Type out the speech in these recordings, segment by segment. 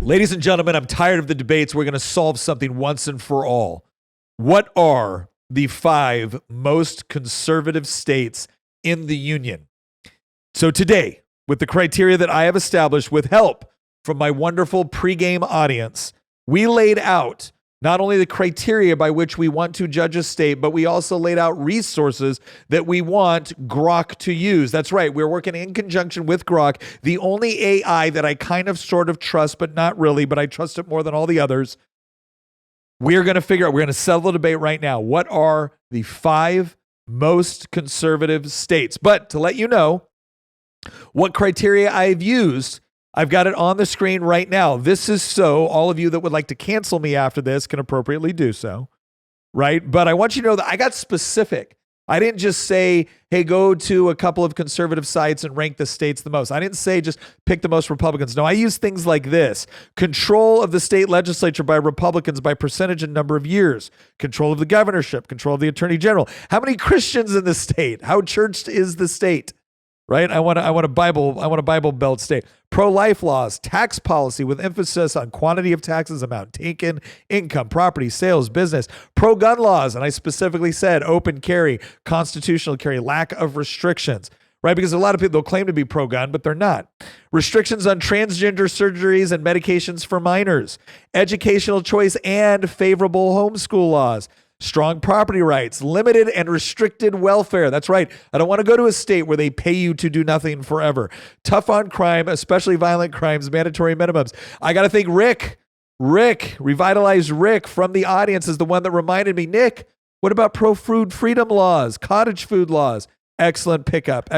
Ladies and gentlemen, I'm tired of the debates. We're going to solve something once and for all. What are the 5 most conservative states in the union? So today, with the criteria that I have established with help from my wonderful pregame audience, we laid out not only the criteria by which we want to judge a state, but we also laid out resources that we want Grok to use. That's right. We're working in conjunction with Grok, the only AI that I kind of sort of trust, but not really, but I trust it more than all the others. We're going to figure out, we're going to settle the debate right now. What are the 5 most conservative states? But to let you know what criteria I've used, I've got it on the screen right now. This is so all of you that would like to cancel me after this can appropriately do so, right? But I want you to know that I got specific. I didn't just say, hey, go to a couple of conservative sites and rank the states the most. I didn't say just pick the most Republicans. No, I use things like this. Control of the state legislature by Republicans by percentage and number of years. Control of the governorship. Control of the attorney general. How many Christians in the state? How churched is the state? Right? I want a Bible Belt state. Pro-life laws, tax policy with emphasis on quantity of taxes, amount taken, income, property, sales, business. Pro-gun laws, and I specifically said open carry, constitutional carry, lack of restrictions. Right? Because a lot of people, they'll claim to be pro-gun, but they're not. Restrictions on transgender surgeries and medications for minors. Educational choice and favorable homeschool laws. Strong property rights, limited and restricted welfare. That's right. I don't want to go to a state where they pay you to do nothing forever. Tough on crime, especially violent crimes, mandatory minimums. I got to think Rick, revitalized Rick from the audience is the one that reminded me, Nick, what about pro-food freedom laws, cottage food laws? Excellent pickup.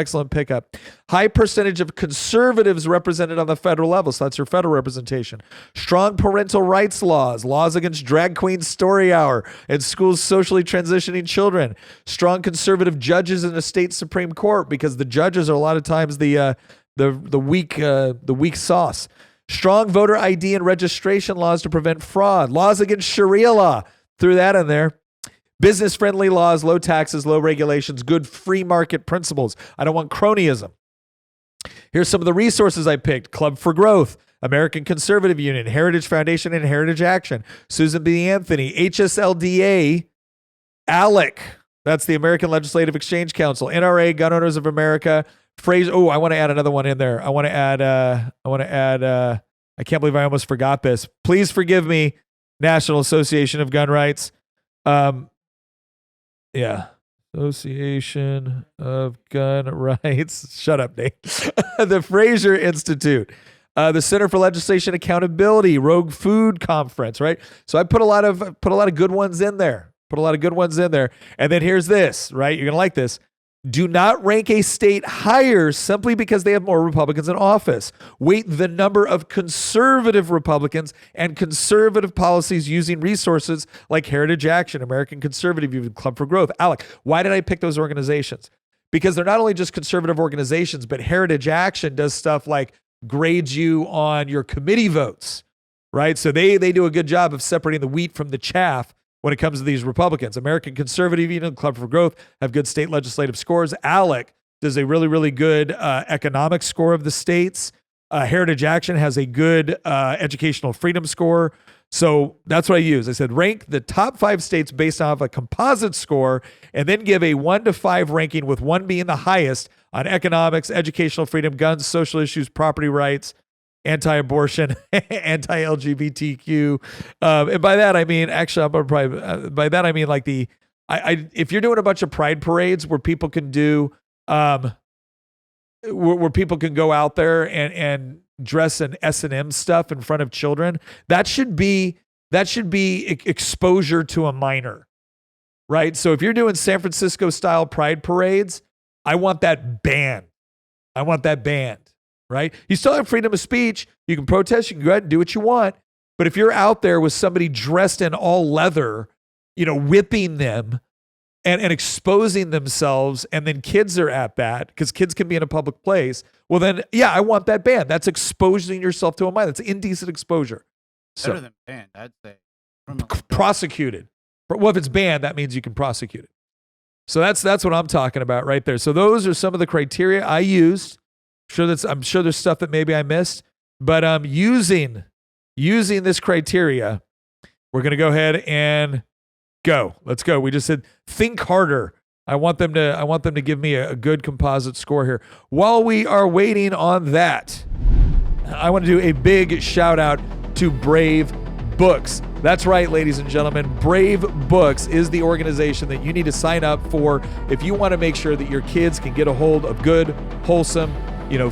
High percentage of conservatives represented on the federal level. So that's your federal representation. Strong parental rights laws against drag queen story hour and schools socially transitioning children. Strong conservative judges in the state Supreme Court because the judges are a lot of times the weak sauce. Strong voter ID and registration laws to prevent fraud. Laws against Sharia law. Threw that in there. Business-friendly laws, low taxes, low regulations, good free market principles. I don't want cronyism. Here's some of the resources I picked. Club for Growth, American Conservative Union, Heritage Foundation, and Heritage Action. Susan B. Anthony, HSLDA, ALEC. That's the American Legislative Exchange Council. NRA, Gun Owners of America. Phrase. Oh, I want to add another one in there. I want to add, I can't believe I almost forgot this. Please forgive me, National Association of Gun Rights. Yeah. Association of Gun Rights. Shut up, Nate. The Fraser Institute. The Center for Legislation Accountability, Rogue Food Conference, right? So I put a lot of good ones in there. And then here's this, right? You're going to like this. Do not rank a state higher simply because they have more Republicans in office. Weight the number of conservative Republicans and conservative policies using resources like Heritage Action, American Conservative Union, Club for Growth, ALEC. Why did I pick those organizations? Because they're not only just conservative organizations, but Heritage Action does stuff like grades you on your committee votes, right? So they do a good job of separating the wheat from the chaff when it comes to these Republicans. American Conservative Union, Club for Growth have good state legislative scores. ALEC does a really, really good economic score of the states. Heritage Action has a good educational freedom score. So that's what I use. I said, rank the top 5 states based off a composite score and then give a 1 to 5 ranking with 1 being the highest on economics, educational freedom, guns, social issues, property rights, anti-abortion, anti-LGBTQ, and by that I mean like if you're doing a bunch of pride parades where people can do, where people can go out there and dress in S&M stuff in front of children, that should be exposure to a minor, right? So if you're doing San Francisco style pride parades, I want that banned. Right? You still have freedom of speech. You can protest. You can go ahead and do what you want. But if you're out there with somebody dressed in all leather, whipping them and exposing themselves, and then kids are at that because kids can be in a public place, well then, yeah, I want that banned. That's exposing yourself to a minor. That's indecent exposure. So, better than banned, I'd say. Prosecuted. Well, if it's banned, that means you can prosecute it. So that's what I'm talking about right there. So those are some of the criteria I used. I'm sure there's stuff that maybe I missed, but using using this criteria, we're going to go ahead and go. Let's go. We just said think harder. I want them to give me a good composite score here. While we are waiting on that, I want to do a big shout out to Brave Books. That's right, ladies and gentlemen. Brave Books is the organization that you need to sign up for if you want to make sure that your kids can get a hold of good, wholesome,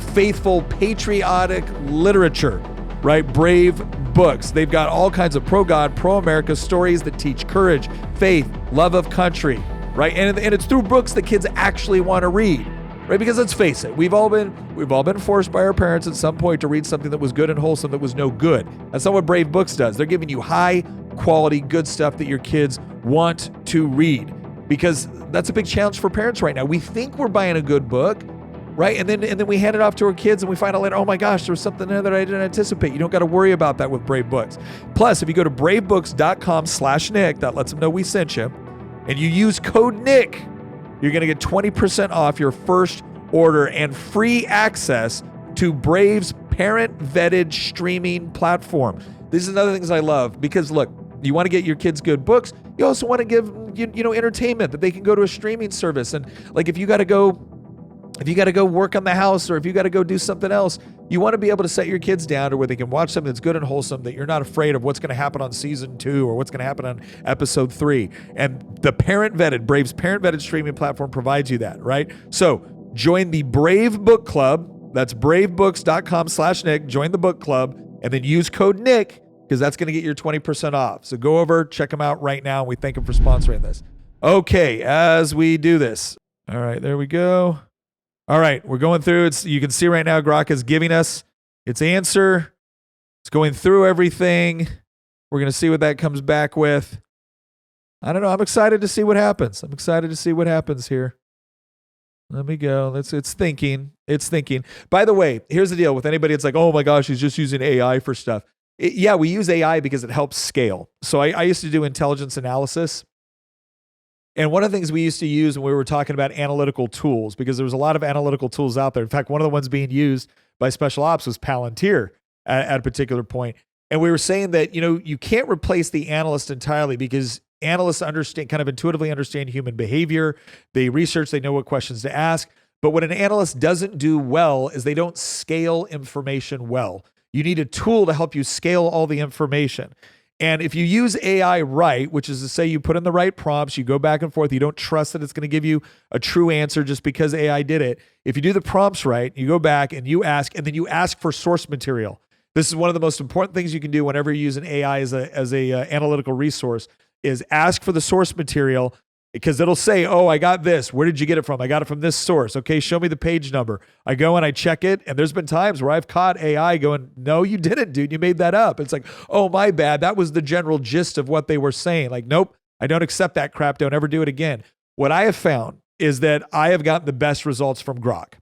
faithful, patriotic literature, right? Brave Books. They've got all kinds of pro-God, pro-America stories that teach courage, faith, love of country, right? And it's through books that kids actually want to read, right? Because let's face it, we've all been forced by our parents at some point to read something that was good and wholesome that was no good. That's not what Brave Books does. They're giving you high quality, good stuff that your kids want to read, because that's a big challenge for parents right now. We think we're buying a good book, right? And then we hand it off to our kids and we find out later, oh my gosh, there was something there that I didn't anticipate. You don't got to worry about that with Brave Books. Plus, if you go to bravebooks.com/Nick, that lets them know we sent you, and you use code Nick, you're going to get 20% off your first order and free access to Brave's parent-vetted streaming platform. This is another thing I love, because look, you want to get your kids good books. You also want to give entertainment that they can go to a streaming service. And like if you got to go work on the house, or if you got to go do something else, you want to be able to set your kids down to where they can watch something that's good and wholesome, that you're not afraid of what's going to happen on season 2 or what's going to happen on episode 3. And the Brave's parent-vetted streaming platform provides you that, right? So join the Brave Book Club. That's bravebooks.com/Nick. Join the book club and then use code Nick, because that's going to get your 20% off. So go over, check them out right now. And we thank them for sponsoring this. Okay, as we do this. All right, there we go. All right, we're going through. You can see right now Grok is giving us its answer. It's going through everything. We're going to see what that comes back with. I don't know. I'm excited to see what happens. I'm excited to see what happens here. Let me go. It's thinking. It's thinking. By the way, here's the deal with anybody. It's like, oh my gosh, he's just using AI for stuff. Yeah, we use AI because it helps scale. So I used to do intelligence analysis. And one of the things we used to use when we were talking about analytical tools, because there was a lot of analytical tools out there. In fact, one of the ones being used by Special Ops was Palantir at a particular point. And we were saying that, you can't replace the analyst entirely, because analysts kind of intuitively understand human behavior. They research, they know what questions to ask. But what an analyst doesn't do well is they don't scale information well. You need a tool to help you scale all the information. And if you use AI right, which is to say you put in the right prompts, you go back and forth, you don't trust that it's going to give you a true answer just because AI did it. If you do the prompts right, you go back and you ask, and then you ask for source material. This is one of the most important things you can do whenever you use an AI as a analytical resource, is ask for the source material, because it'll say, oh, I got this. Where did you get it from? I got it from this source. Okay, show me the page number. I go and I check it, and there's been times where I've caught AI going, no, you didn't, dude. You made that up. It's like, oh, my bad. That was the general gist of what they were saying. Like, nope, I don't accept that crap. Don't ever do it again. What I have found is that I have gotten the best results from Grok.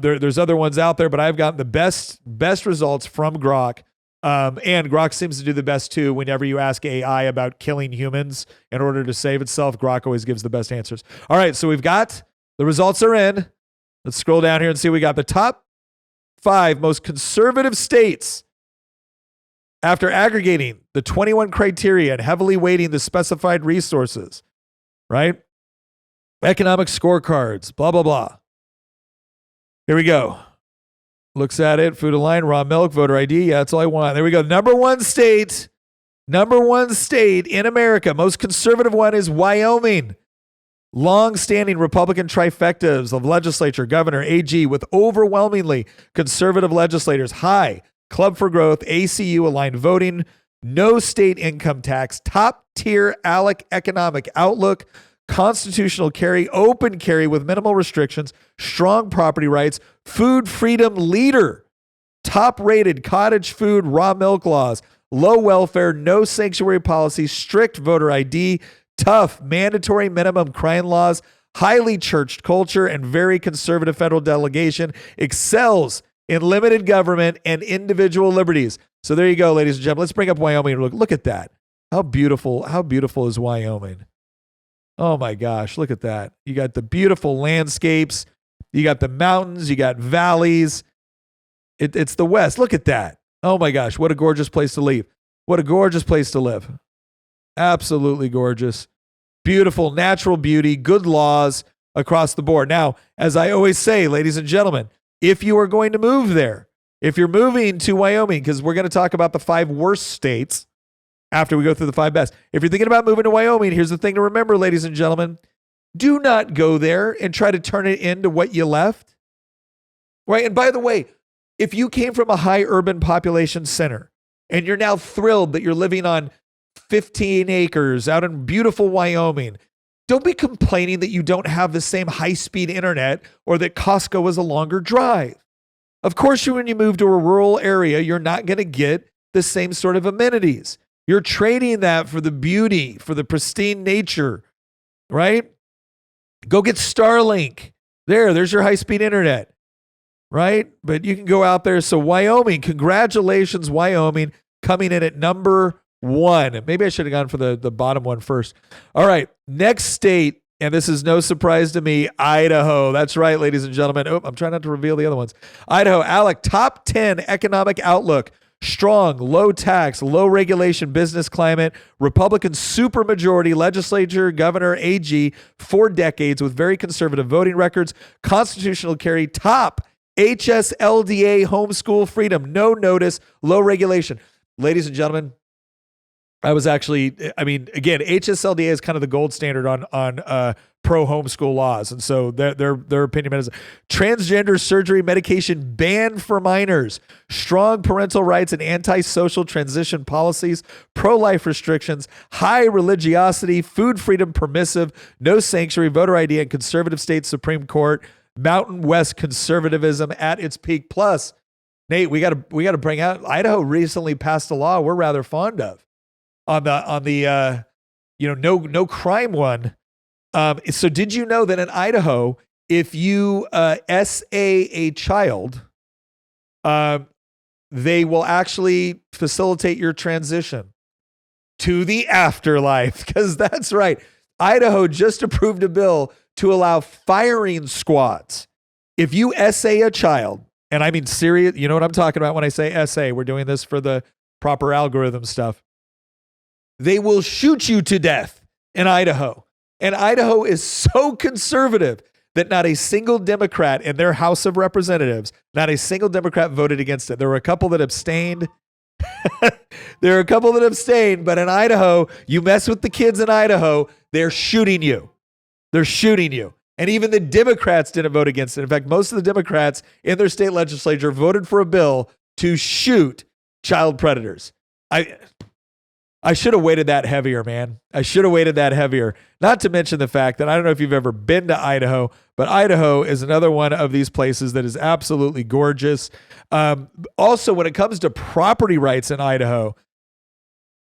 There's other ones out there, but I've gotten the best results from Grok. And Grok seems to do the best too. Whenever you ask AI about killing humans in order to save itself, Grok always gives the best answers. All right, so we've got the results are in. Let's scroll down here and see. We got the top 5 most conservative states after aggregating the 21 criteria and heavily weighting the specified resources, right? Economic scorecards, blah, blah, blah. Here we go. Looks at it, food line, raw milk, voter ID. Yeah, that's all I want. There we go. Number one state in America, most conservative one is Wyoming. Long-standing Republican trifectas of legislature, governor, AG, with overwhelmingly conservative legislators. High Club for Growth, ACU-aligned voting, no state income tax, top-tier ALEC economic outlook, constitutional carry, open carry with minimal restrictions, strong property rights, food freedom leader, top-rated cottage food, raw milk laws, low welfare, no sanctuary policy, strict voter ID, tough mandatory minimum crime laws, highly churched culture, and very conservative federal delegation, excels in limited government and individual liberties. So there you go, ladies and gentlemen. Let's bring up Wyoming. Look at that. How beautiful is Wyoming? Oh my gosh, look at that. You got the beautiful landscapes. You got the mountains. You got valleys. It's the West. Look at that. Oh my gosh, what a gorgeous place to leave. What a gorgeous place to live. Absolutely gorgeous. Beautiful natural beauty, good laws across the board. Now, as I always say, ladies and gentlemen, if you are going to move there, if you're moving to Wyoming, because we're going to talk about the 5 worst states after we go through the 5 best. If you're thinking about moving to Wyoming, here's the thing to remember, ladies and gentlemen. Do not go there and try to turn it into what you left. Right? And by the way, if you came from a high urban population center and you're now thrilled that you're living on 15 acres out in beautiful Wyoming, don't be complaining that you don't have the same high-speed internet or that Costco is a longer drive. Of course, when you move to a rural area, you're not going to get the same sort of amenities. You're trading that for the beauty, for the pristine nature, right? Go get Starlink. There's your high-speed internet, right? But you can go out there. So Wyoming, congratulations, Wyoming, coming in at number 1. Maybe I should have gone for the bottom one first. All right, next state, and this is no surprise to me, Idaho. That's right, ladies and gentlemen. Oh, I'm trying not to reveal the other ones. Idaho, Alec, top 10 economic outlook. Strong, low tax, low regulation business climate, Republican supermajority legislature, governor, AG, 4 decades with very conservative voting records, constitutional carry, top HSLDA homeschool freedom, no notice, low regulation. Ladies and gentlemen, again, HSLDA is kind of the gold standard on pro homeschool laws. And so their opinion is transgender surgery medication banned for minors, strong parental rights and antisocial transition policies, pro-life restrictions, high religiosity, food freedom permissive, no sanctuary, voter ID, and conservative state Supreme Court, Mountain West conservatism at its peak. Plus, Nate, we got to bring out, Idaho recently passed a law we're rather fond of on the no crime one. So did you know that in Idaho, if you SA a child, they will actually facilitate your transition to the afterlife? Because that's right. Idaho just approved a bill to allow firing squads. If you SA a child, and I mean serious, you know what I'm talking about when I say SA, we're doing this for the proper algorithm stuff. They will shoot you to death in Idaho. And Idaho is so conservative that not a single Democrat in their House of Representatives, not a single Democrat voted against it. There were a couple that abstained. But in Idaho, you mess with the kids in Idaho, they're shooting you. They're shooting you. And even the Democrats didn't vote against it. In fact, most of the Democrats in their state legislature voted for a bill to shoot child predators. I should have weighted that heavier, man. I should have weighted that heavier. Not to mention the fact that I don't know if you've ever been to Idaho, but Idaho is another one of these places that is absolutely gorgeous. Also, when it comes to property rights in Idaho,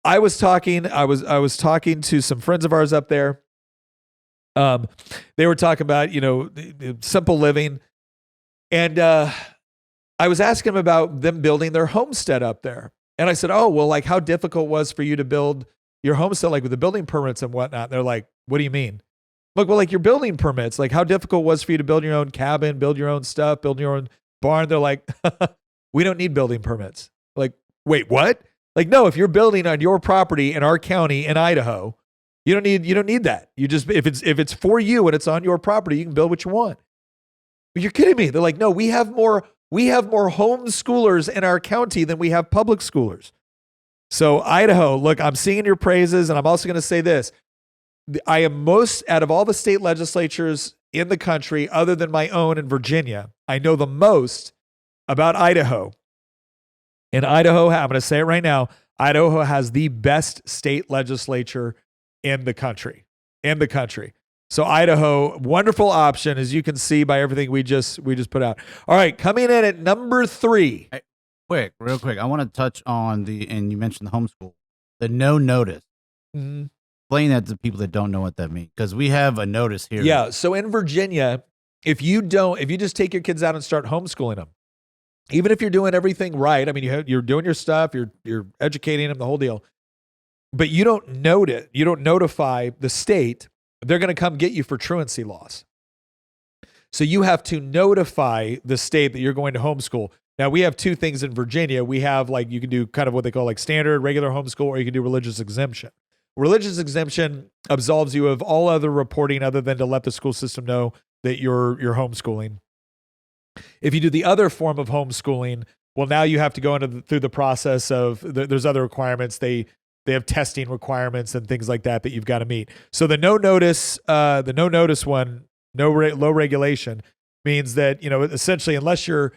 I was talking to some friends of ours up there. They were talking about, the simple living. And I was asking them about them building their homestead up there. And I said, oh, well, like how difficult was for you to build your homestead, like with the building permits and whatnot? And they're like, what do you mean? Look, well, like your building permits, like how difficult was for you to build your own cabin, build your own stuff, build your own barn? They're like, we don't need building permits. Like, wait, what? Like, no, if you're building on your property in our county in Idaho, you don't need that. You just, if it's for you and it's on your property, you can build what you want. But you're kidding me. They're like, no, we have more homeschoolers in our county than we have public schoolers. So Idaho, look, I'm singing your praises. And I'm also going to say this. I am most, out of all the state legislatures in the country, other than my own in Virginia, I know the most about Idaho. And Idaho, I'm going to say it right now, Idaho has the best state legislature in the country. So Idaho, wonderful option, as you can see by everything we just put out. All right, coming in at number 3. Real quick, I want to touch on and you mentioned the homeschool, the no notice. Mm-hmm. Explain that to people that don't know what that means, because we have a notice here. Yeah, so in Virginia, if you just take your kids out and start homeschooling them, even if you're doing everything right, I mean, you're doing your stuff, you're educating them, the whole deal, but you don't notify the state, they're going to come get you for truancy loss. So you have to notify the state that you're going to homeschool. Now we have two things in Virginia. We have like, you can do kind of what they call like standard, regular homeschool, or you can do religious exemption. Religious exemption absolves you of all other reporting other than to let the school system know that you're homeschooling. If you do the other form of homeschooling, well, now you have to go through the process of there's other requirements. They have testing requirements and things like that you've got to meet. So the no notice one, low regulation means that, essentially unless you're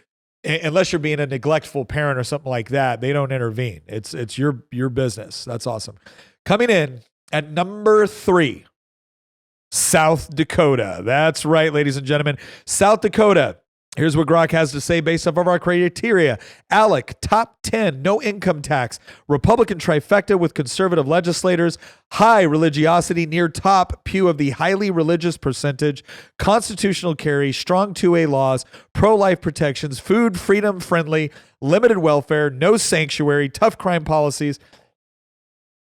being a neglectful parent or something like that, they don't intervene. It's your business. That's awesome. Coming in at number 3, South Dakota. That's right, ladies and gentlemen. South Dakota. Here's what Grok has to say based off of our criteria. ALEC, top 10, no income tax. Republican trifecta with conservative legislators. High religiosity, near top pew of the highly religious percentage. Constitutional carry, strong 2A laws. Pro-life protections. Food freedom friendly. Limited welfare. No sanctuary. Tough crime policies.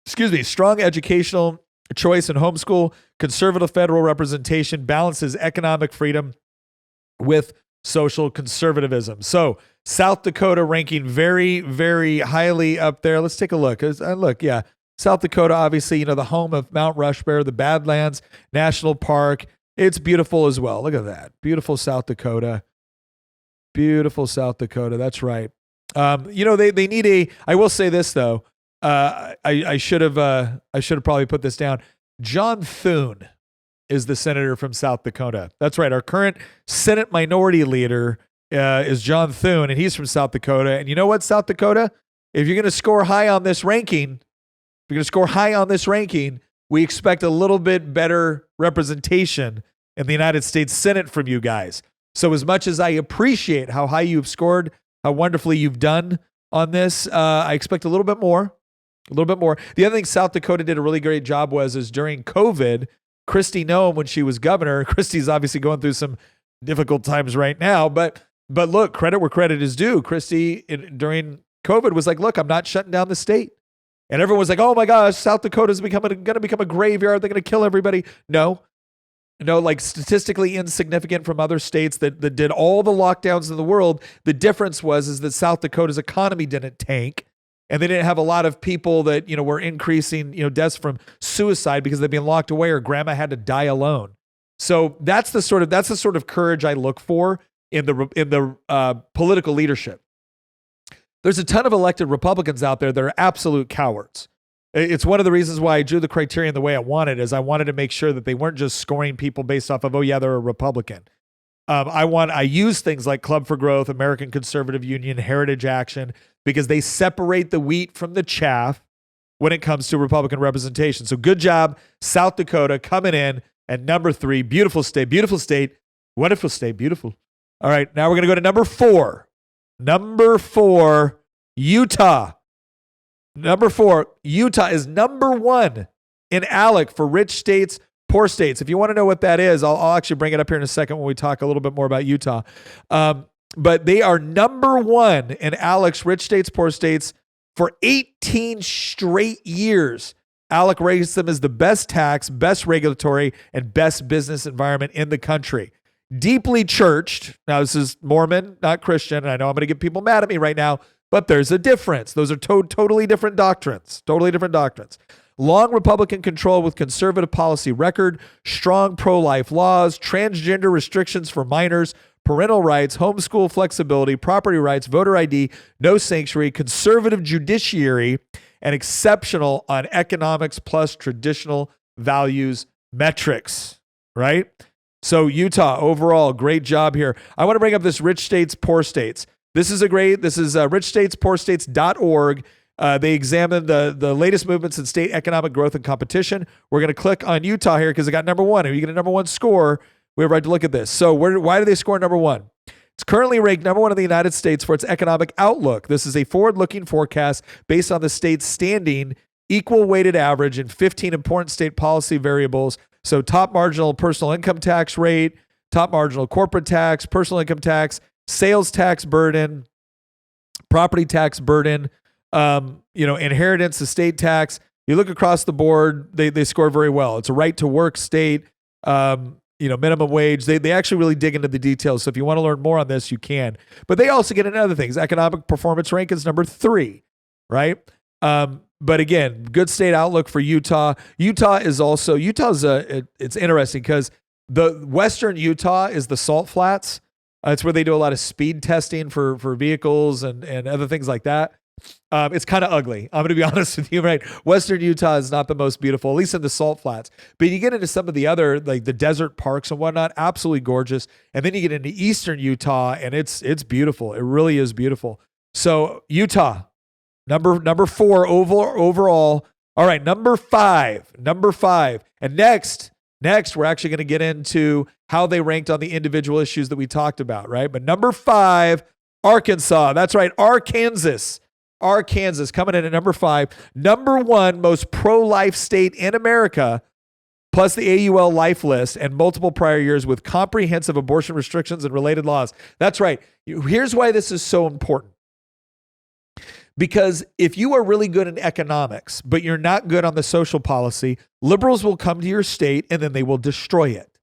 Strong educational choice and homeschool. Conservative federal representation. Balances economic freedom with social conservatism. So South Dakota ranking very, very highly up there. Let's take a look. South Dakota, obviously, the home of Mount Rushmore, the Badlands National Park. It's beautiful as well. Look at that. Beautiful South Dakota. Beautiful South Dakota. That's right. They need I will say this though. I should have probably put this down. John Thune is the senator from South Dakota. That's right. Our current Senate minority leader is John Thune, and he's from South Dakota. And you know what, South Dakota? If you're going to score high on this ranking, we expect a little bit better representation in the United States Senate from you guys. So as much as I appreciate how high you've scored, how wonderfully you've done on this, I expect a little bit more. The other thing South Dakota did a really great job is during COVID, Kristi Noem, when she was governor, Kristi's obviously going through some difficult times right now, but look, credit where credit is due. Kristi, during COVID, was like, look, I'm not shutting down the state. And everyone was like, oh my gosh, South Dakota's going to become a graveyard. They're going to kill everybody. No, like statistically insignificant from other states that did all the lockdowns in the world. The difference is that South Dakota's economy didn't tank. And they didn't have a lot of people that, were increasing, deaths from suicide because they've been locked away or grandma had to die alone. So that's the sort of courage I look for in the political leadership. There's a ton of elected Republicans out there that are absolute cowards. It's one of the reasons why I drew the criterion the way I wanted, is I wanted to make sure that they weren't just scoring people based off of, oh yeah, they're a Republican. I use things like Club for Growth, American Conservative Union, Heritage Action, because they separate the wheat from the chaff when it comes to Republican representation. So good job, South Dakota, coming in at number 3. Beautiful state, wonderful state, beautiful. All right, now we're going to go to number 4. Number 4, Utah. Number 4, Utah is number 1 in ALEC for rich states, poor states. If you want to know what that is, I'll actually bring it up here in a second when we talk a little bit more about Utah. But they are number 1 in ALEC's rich states, poor states for 18 straight years. ALEC rates them as the best tax, best regulatory, and best business environment in the country. Deeply churched. Now, this is Mormon, not Christian. And I know I'm going to get people mad at me right now, but there's a difference. Those are totally different doctrines. Long Republican control with conservative policy record, strong pro-life laws, transgender restrictions for minors, parental rights, homeschool flexibility, property rights, voter ID, no sanctuary, conservative judiciary, and exceptional on economics plus traditional values metrics, right? So Utah, overall, great job here. I want to bring up this rich states, poor states. This is richstatespoorstates.org. They examined the latest movements in state economic growth and competition. We're going to click on Utah here because it got number 1. If you get a number 1 score, we have a right to look at this. So why do they score number 1? It's currently ranked number 1 in the United States for its economic outlook. This is a forward-looking forecast based on the state's standing equal weighted average in 15 important state policy variables. So top marginal personal income tax rate, top marginal corporate tax, personal income tax, sales tax burden, property tax burden, inheritance, estate tax. You look across the board, they score very well. It's a right to work state. minimum wage. They actually really dig into the details. So if you want to learn more on this, you can. But they also get into other things. Economic performance rank is number 3, right? But again, good state outlook for Utah. Utah's it's interesting because the western Utah is the Salt Flats. It's where they do a lot of speed testing for vehicles and other things like that. It's kind of ugly. I'm going to be honest with you, right? Western Utah is not the most beautiful, at least in the Salt Flats. But you get into some of the other, like the desert parks and whatnot, absolutely gorgeous. And then you get into eastern Utah, and it's beautiful. It really is beautiful. So Utah, number 4 overall. All right, number 5. And next, we're actually going to get into how they ranked on the individual issues that we talked about, right? But number 5, Arkansas. That's right, Arkansas coming in at number 5. Number 1 most pro-life state in America, plus the AUL life list and multiple prior years with comprehensive abortion restrictions and related laws. That's right. Here's why this is so important. Because if you are really good in economics, but you're not good on the social policy, liberals will come to your state and then they will destroy it.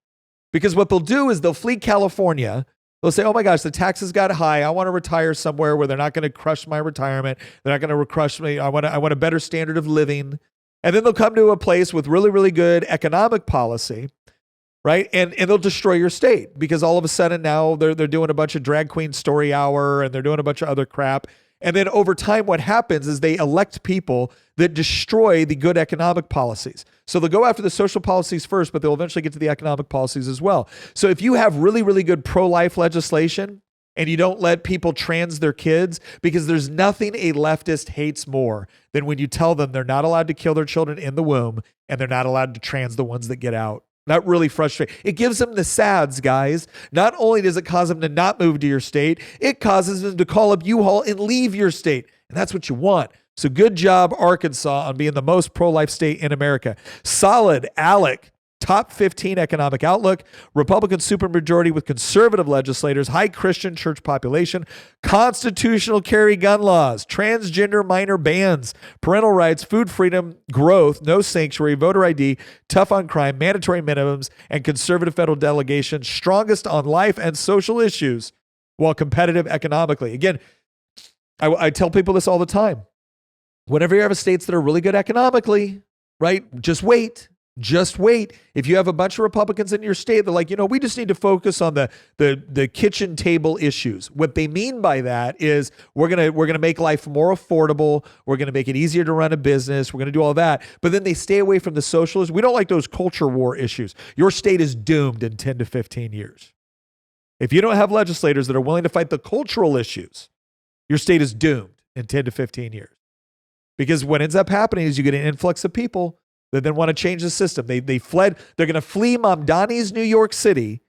Because what they'll do is they'll flee California. They'll say, oh my gosh, the taxes got high. I want to retire somewhere where they're not going to crush my retirement. They're not going to crush me. I want a better standard of living. And then they'll come to a place with really, really good economic policy, right? And they'll destroy your state because all of a sudden now they're doing a bunch of drag queen story hour and they're doing a bunch of other crap. And then over time, what happens is they elect people that destroy the good economic policies. So they'll go after the social policies first, but they'll eventually get to the economic policies as well. So if you have really, really good pro-life legislation and you don't let people trans their kids, because there's nothing a leftist hates more than when you tell them they're not allowed to kill their children in the womb and they're not allowed to trans the ones that get out. That really frustrates. It gives them the sads, guys. Not only does it cause them to not move to your state, it causes them to call up U-Haul and leave your state. And that's what you want. So good job, Arkansas, on being the most pro-life state in America. Solid, ALEC, top 15 economic outlook, Republican supermajority with conservative legislators, high Christian church population, constitutional carry gun laws, transgender minor bans, parental rights, food freedom, growth, no sanctuary, voter ID, tough on crime, mandatory minimums, and conservative federal delegation, strongest on life and social issues, while competitive economically. Again, I tell people this all the time. Whenever you have states that are really good economically, right, just wait. Just wait. If you have a bunch of Republicans in your state, they're like, we just need to focus on the kitchen table issues. What they mean by that is we're gonna make life more affordable. We're gonna make it easier to run a business. We're gonna do all that. But then they stay away from the socialists. We don't like those culture war issues. Your state is doomed in 10 to 15 years. If you don't have legislators that are willing to fight the cultural issues, your state is doomed in 10 to 15 years. Because what ends up happening is you get an influx of people that then want to change the system. They fled. They're going to flee Mamdani's New York City,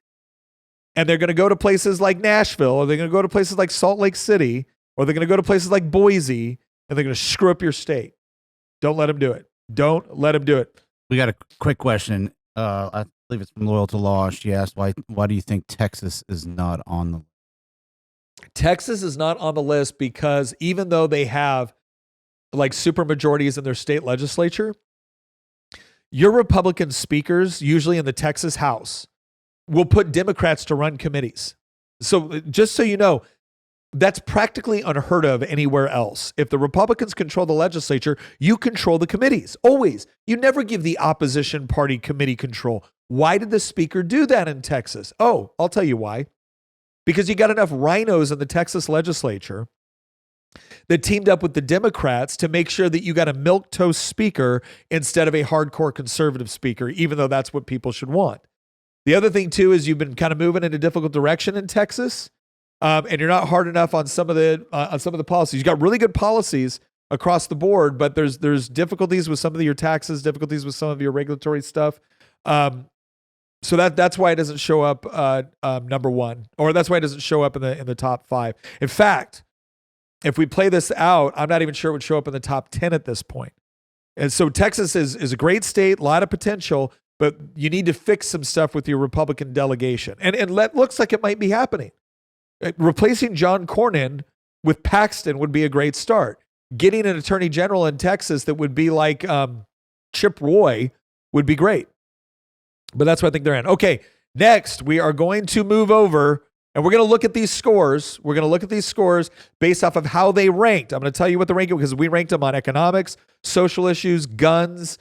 and they're going to go to places like Nashville, or they're going to go to places like Salt Lake City, or they're going to go to places like Boise, and they're going to screw up your state. Don't let them do it. Don't let them do it. We got a quick question. I believe it's from Loyal to Law. She asked, why do you think Texas is not on the list? Texas is not on the list because even though they have like super majorities in their state legislature, your Republican speakers, usually in the Texas House, will put Democrats to run committees. So just so you know, that's practically unheard of anywhere else. If the Republicans control the legislature, you control the committees, always. You never give the opposition party committee control. Why did the speaker do that in Texas? Oh, I'll tell you why. Because you got enough rhinos in the Texas legislature that teamed up with the Democrats to make sure that you got a milquetoast speaker instead of a hardcore conservative speaker, even though that's what people should want. The other thing, too, is you've been kind of moving in a difficult direction in Texas, and you're not hard enough on some of the policies. You got really good policies across the board, but there's difficulties with some of your taxes, difficulties with some of your regulatory stuff. So that's why it doesn't show up number 1, or that's why it doesn't show up in the top 5. In fact, if we play this out, I'm not even sure it would show up in the top 10 at this point. And so Texas is a great state, a lot of potential, but you need to fix some stuff with your Republican delegation. And it looks like it might be happening. Replacing John Cornyn with Paxton would be a great start. Getting an attorney general in Texas that would be like Chip Roy would be great. But that's what I think they're in. Okay, Next, we are going to move over and we're going to look at these scores. We're going to look at these scores based off of how they ranked. I'm going to tell you what the ranking, because we ranked them on economics, social issues, guns,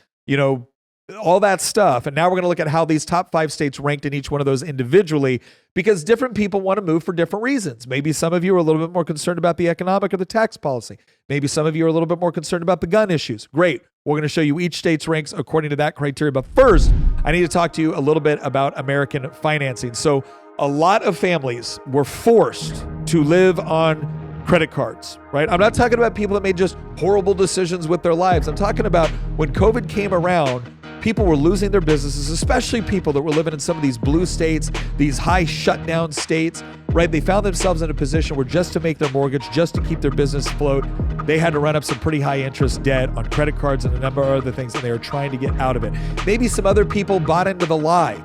all that stuff. And now we're going to look at how these top 5 states ranked in each one of those individually, because different people want to move for different reasons. Maybe some of you are a little bit more concerned about the economic or the tax policy. Maybe some of you are a little bit more concerned about the gun issues. Great. We're going to show you each state's ranks according to that criteria. But first, I need to talk to you a little bit about American financing. So a lot of families were forced to live on credit cards, right? I'm not talking about people that made just horrible decisions with their lives. I'm talking about when COVID came around, people were losing their businesses, especially people that were living in some of these blue states, these high shutdown states, right? They found themselves in a position where just to make their mortgage, just to keep their business afloat, they had to run up some pretty high interest debt on credit cards and a number of other things, and they were trying to get out of it. Maybe some other people bought into the lie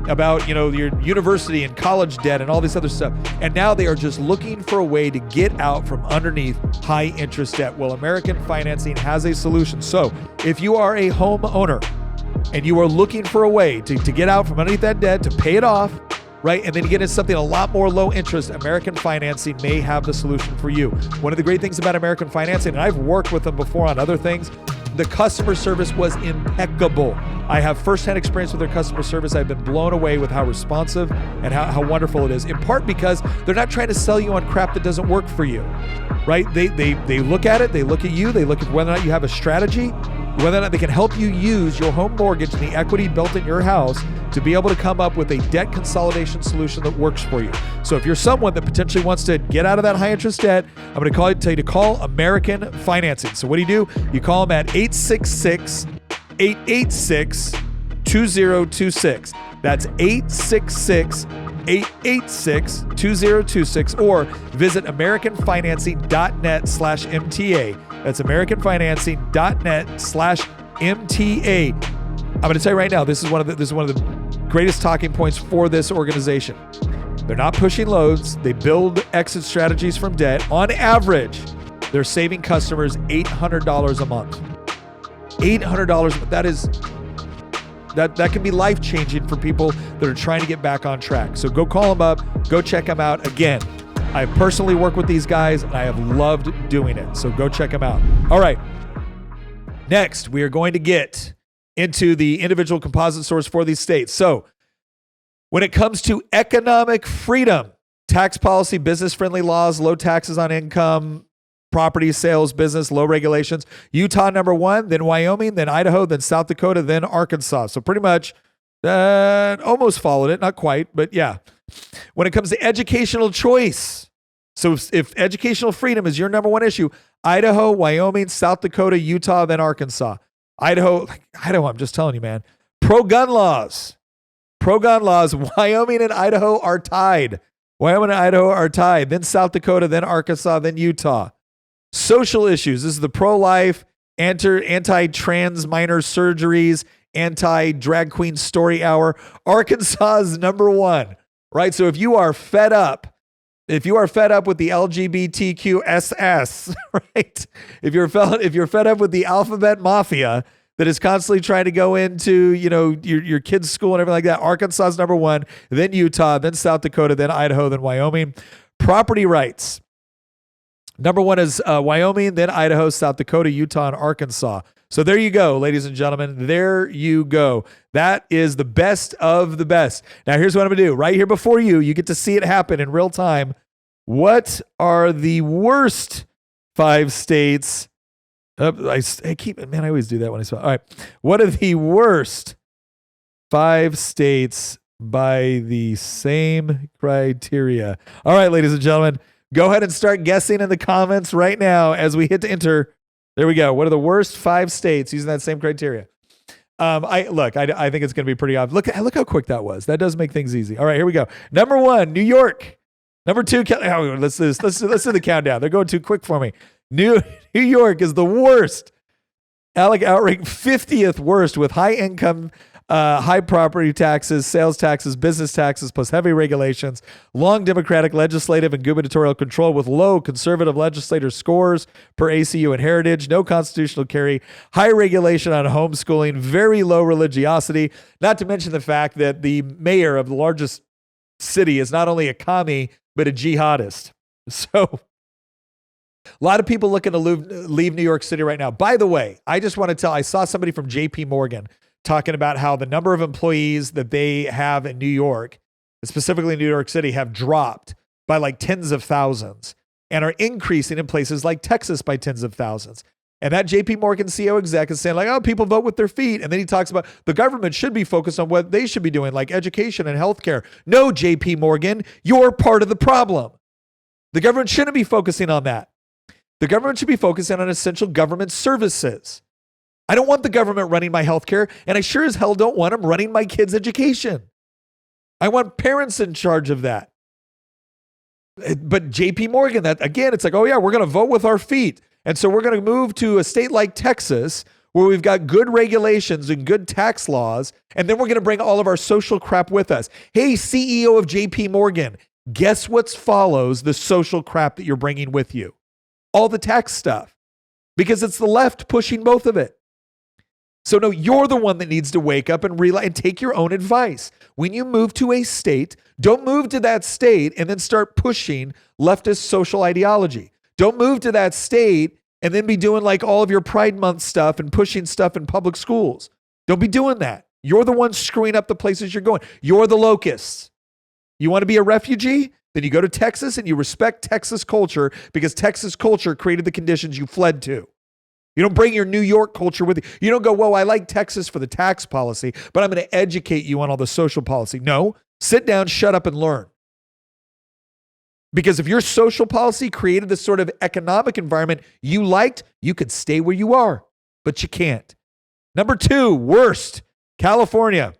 about, your university and college debt and all this other stuff. And now they are just looking for a way to get out from underneath high interest debt. Well, American Financing has a solution. So if you are a homeowner and you are looking for a way to get out from underneath that debt, to pay it off, right? And then get into something a lot more low interest, American Financing may have the solution for you. One of the great things about American Financing, and I've worked with them before on other things, the customer service was impeccable. I have firsthand experience with their customer service. I've been blown away with how responsive and how wonderful it is, in part because they're not trying to sell you on crap that doesn't work for you, right? They look at it, they look at you, they look at whether or not you have a strategy, whether or not they can help you use your home mortgage and the equity built in your house to be able to come up with a debt consolidation solution that works for you. So if you're someone that potentially wants to get out of that high interest debt, I'm going to tell you to call American Financing. So what do? You call them at 866-886-2026. That's 866-886-2026, or visit AmericanFinancing.net/MTA. That's AmericanFinancing.net/MTA. I'm going to tell you right now, this is one of the greatest talking points for this organization. They're not pushing loads. They build exit strategies from debt. On average, they're saving customers $800 a month. $800. That can be life-changing for people that are trying to get back on track. So go call them up. Go check them out. Again, I personally work with these guys, and I have loved doing it. So go check them out. All right. Next, we are going to get into the individual composite source for these states. So when it comes to economic freedom, tax policy, business-friendly laws, low taxes on income, property sales, business, low regulations, Utah number 1, then Wyoming, then Idaho, then South Dakota, then Arkansas. So pretty much almost followed it, not quite, but yeah. When it comes to educational choice, so if educational freedom is your number 1 issue, Idaho, Wyoming, South Dakota, Utah, then Arkansas. Idaho, I'm just telling you, man. Pro-gun laws, Wyoming and Idaho are tied. Then South Dakota, then Arkansas, then Utah. Social issues, this is the pro-life, anti-trans minor surgeries, anti-drag queen story hour. Arkansas is number 1, right? So if you are fed up with the LGBTQSS, right? If you're fed up with the alphabet mafia that is constantly trying to go into, your kids' school and everything like that, Arkansas is number 1, then Utah, then South Dakota, then Idaho, then Wyoming. Property rights. Number 1 is Wyoming, then Idaho, South Dakota, Utah, and Arkansas. So there you go, ladies and gentlemen. There you go. That is the best of the best. Now, here's what I'm going to do. Right here before you, you get to see it happen in real time. What are the worst 5 states? I always do that when I saw. All right. What are the worst 5 states by the same criteria? All right, ladies and gentlemen, go ahead and start guessing in the comments right now as we hit to enter. There we go. What are the worst 5 states using that same criteria? I think it's going to be pretty obvious. Look how quick that was. That does make things easy. All right, here we go. Number 1, New York. Number 2, let's do the countdown. They're going too quick for me. New York is the worst. Alec outranked 50th worst with high income high property taxes, sales taxes, business taxes, plus heavy regulations, long Democratic legislative and gubernatorial control with low conservative legislator scores per ACU and heritage, no constitutional carry, high regulation on homeschooling, very low religiosity, not to mention the fact that the mayor of the largest city is not only a commie, but a jihadist. So a lot of people looking to leave New York City right now. By the way, I just want to tell, I saw somebody from JP Morgan talking about how the number of employees that they have in New York, specifically New York City, have dropped by like tens of thousands and are increasing in places like Texas by tens of thousands. And that JP Morgan CEO exec is saying like, oh, people vote with their feet. And then he talks about the government should be focused on what they should be doing, like education and healthcare. No, JP Morgan, you're part of the problem. The government shouldn't be focusing on that. The government should be focusing on essential government services. I don't want the government running my healthcare, and I sure as hell don't want them running my kids' education. I want parents in charge of that. But JP Morgan, that again, it's like, oh yeah, we're going to vote with our feet. And so we're going to move to a state like Texas where we've got good regulations and good tax laws, and then we're going to bring all of our social crap with us. Hey, CEO of JP Morgan, guess what follows the social crap that you're bringing with you? All the tax stuff, because it's the left pushing both of it. So no, you're the one that needs to wake up and realize and take your own advice. When you move to a state, don't move to that state and then start pushing leftist social ideology. Don't move to that state and then be doing like all of your Pride Month stuff and pushing stuff in public schools. Don't be doing that. You're the one screwing up the places you're going. You're the locusts. You want to be a refugee? Then you go to Texas and you respect Texas culture because Texas culture created the conditions you fled to. You don't bring your New York culture with you. You don't go, whoa, I like Texas for the tax policy, but I'm going to educate you on all the social policy. No, sit down, shut up, and learn. Because if your social policy created this sort of economic environment you liked, you could stay where you are, but you can't. Number 2, worst, California.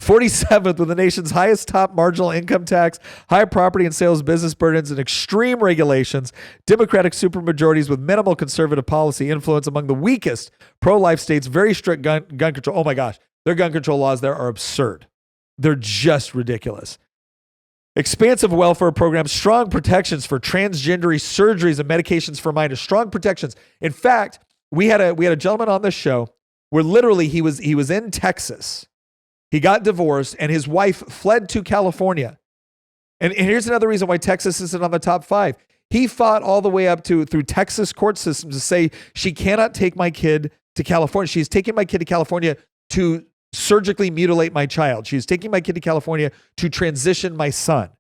47th with the nation's highest top marginal income tax, high property and sales business burdens, and extreme regulations, Democratic supermajorities with minimal conservative policy influence among the weakest pro-life states, very strict gun control. Oh my gosh, their gun control laws there are absurd. They're just ridiculous. Expansive welfare programs, strong protections for transgendery surgeries and medications for minors, strong protections. In fact, we had a gentleman on this show where literally he was in Texas. He got divorced and his wife fled to California. And here's another reason why Texas isn't on the top 5. He fought all the way up through Texas court systems to say she cannot take my kid to California. She's taking my kid to California to surgically mutilate my child. She's taking my kid to California to transition my son.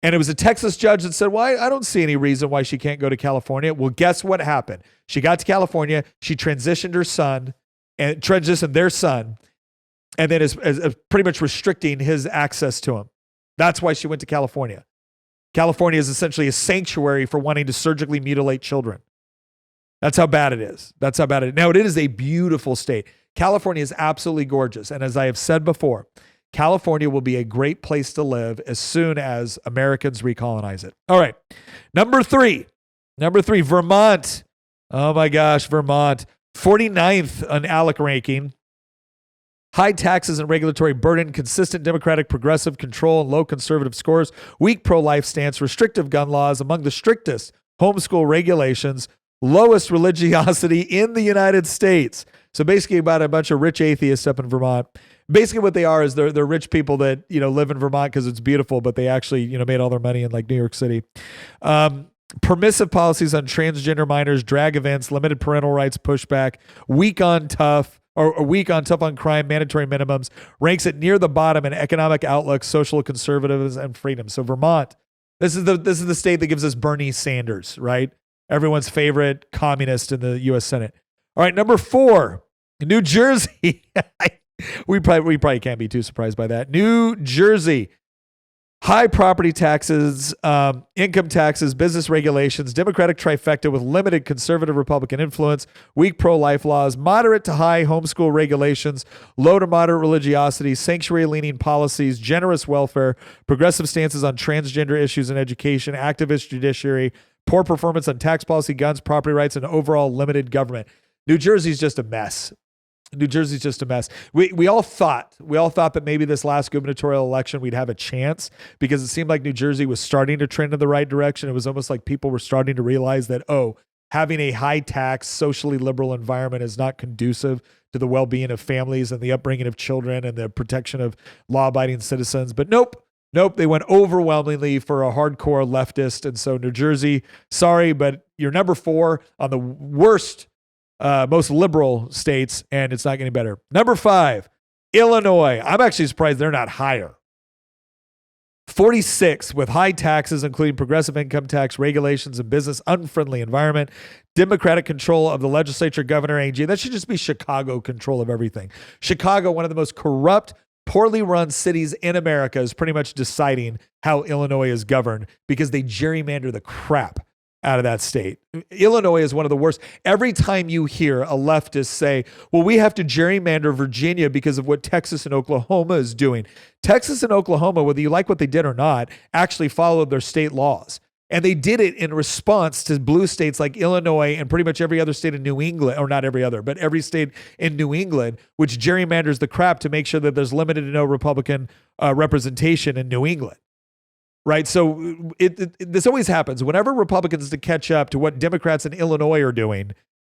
And it was a Texas judge that said, well, I don't see any reason why she can't go to California. Well, guess what happened? She got to California. She transitioned their son, and then is pretty much restricting his access to him. That's why she went to California. California is essentially a sanctuary for wanting to surgically mutilate children. That's how bad it is. Now, it is a beautiful state. California is absolutely gorgeous. And as I have said before, California will be a great place to live as soon as Americans recolonize it. All right. Number three, Vermont. Oh my gosh, Vermont. 49th on ALEC ranking. High taxes and regulatory burden, consistent Democratic progressive control and low conservative scores, weak pro-life stance, restrictive gun laws, among the strictest homeschool regulations, lowest religiosity in the United States. So basically about a bunch of rich atheists up in Vermont. Basically what they are is they're rich people that, live in Vermont because it's beautiful, but they actually, made all their money in like New York City. Permissive policies on transgender minors, drag events, limited parental rights pushback, weak on tough on crime, mandatory minimums, ranks it near the bottom in economic outlook, social conservatism, and freedom. So Vermont, this is the state that gives us Bernie Sanders, right? Everyone's favorite communist in the U.S. Senate. All right, number 4, New Jersey. we probably can't be too surprised by that. New Jersey. High property taxes, income taxes, business regulations, Democratic trifecta with limited conservative Republican influence, weak pro-life laws, moderate to high homeschool regulations, low to moderate religiosity, sanctuary-leaning policies, generous welfare, progressive stances on transgender issues in education, activist judiciary, poor performance on tax policy, guns, property rights, and overall limited government. New Jersey's just a mess. New Jersey's just a mess. We all thought that maybe this last gubernatorial election we'd have a chance because it seemed like New Jersey was starting to trend in the right direction. It was almost like people were starting to realize that, having a high tax, socially liberal environment is not conducive to the well-being of families and the upbringing of children and the protection of law-abiding citizens. But nope, they went overwhelmingly for a hardcore leftist. And so New Jersey, sorry, but you're number 4 on the worst, most liberal states, and it's not getting better. Number 5, Illinois. I'm actually surprised they're not higher. 46 with high taxes, including progressive income tax regulations and business unfriendly environment, Democratic control of the legislature, governor, AG. That should just be Chicago control of everything. Chicago, one of the most corrupt, poorly run cities in America, is pretty much deciding how Illinois is governed because they gerrymander the crap out of that state. Illinois is one of the worst. Every time you hear a leftist say, well, we have to gerrymander Virginia because of what Texas and Oklahoma is doing. Texas and Oklahoma, whether you like what they did or not, actually followed their state laws. And they did it in response to blue states like Illinois and pretty much every other state in New England, or not every other, but every state in New England, which gerrymanders the crap to make sure that there's limited to no Republican representation in New England. Right. So this always happens. Whenever Republicans to catch up to what Democrats in Illinois are doing,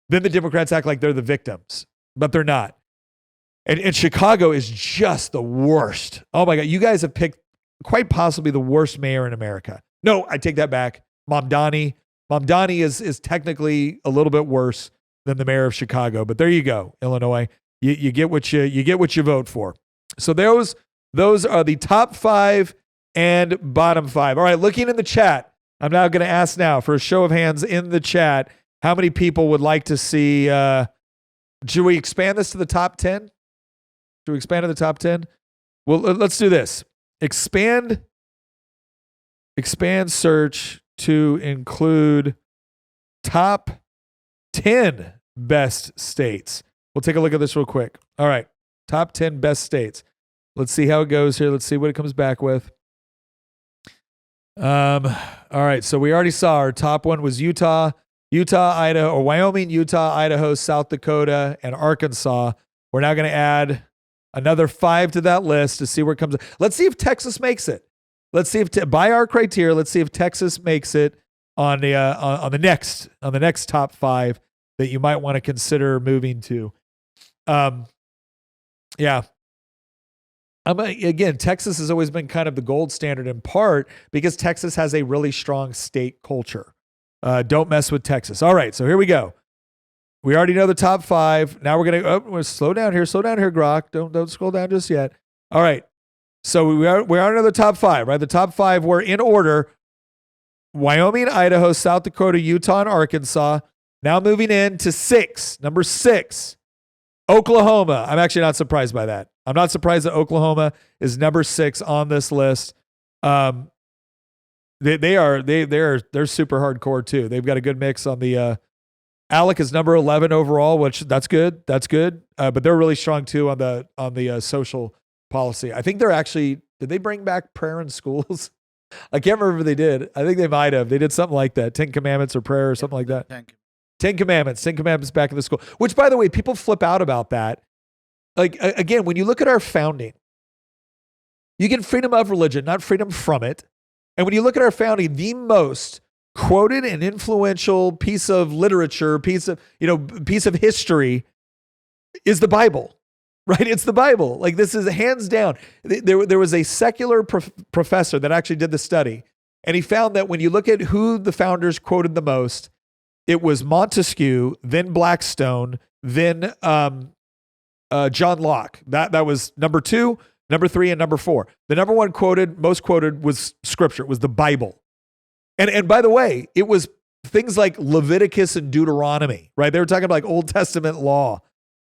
then the Democrats act like they're the victims, but they're not. And Chicago is just the worst. Oh my God. You guys have picked quite possibly the worst mayor in America. No, I take that back. Mamdani is technically a little bit worse than the mayor of Chicago, but there you go, Illinois. You get what you vote for. So those are the top 5 and bottom 5. All right, looking in the chat, I'm now going to ask now for a show of hands in the chat, how many people would like to see, should we expand this to the top 10? Should we expand to the top 10? Well, let's do this. Expand search to include top 10 best states. We'll take a look at this real quick. All right, top 10 best states. Let's see how it goes here. Let's see what it comes back with. All right, so we already saw our top one was Utah, Idaho, or Wyoming, Utah, Idaho, South Dakota, and Arkansas. We're now going to add another 5 to that list to see where it comes. Let's see if Texas makes it. Let's see if by our criteria, let's see if Texas makes it on the next top 5 that you might want to consider moving to. Yeah. Again, Texas has always been kind of the gold standard in part because Texas has a really strong state culture. Don't mess with Texas. All right, so here we go. We already know the top 5. Now we're gonna slow down here, Grok. Don't scroll down just yet. All right, so we are in the top 5, right? The top 5 were in order: Wyoming, Idaho, South Dakota, Utah, and Arkansas. Now moving in to 6, number 6, Oklahoma. I'm actually not surprised by that. I'm not surprised that Oklahoma is number 6 on this list. They're super hardcore too. They've got a good mix on the. Alec is number 11 overall, which that's good. But they're really strong too on the social policy. I think they're actually. Did they bring back prayer in schools? I can't remember if they did. I think they might have. They did something like that. 10 Commandments or prayer or something like that. 10 Commandments back in the school. Which, by the way, people flip out about that. Like, again, when you look at our founding, you get freedom of religion, not freedom from it. And when you look at our founding, the most quoted and influential piece of literature, piece of history is the Bible, right? It's the Bible. Like, this is hands down. There was a secular professor that actually did the study, and he found that when you look at who the founders quoted the most, it was Montesquieu, then Blackstone, then John Locke. That was number 2, number 3, and number 4. The number 1 most quoted was Scripture. It was the Bible. And by the way, it was things like Leviticus and Deuteronomy, right? They were talking about like Old Testament law,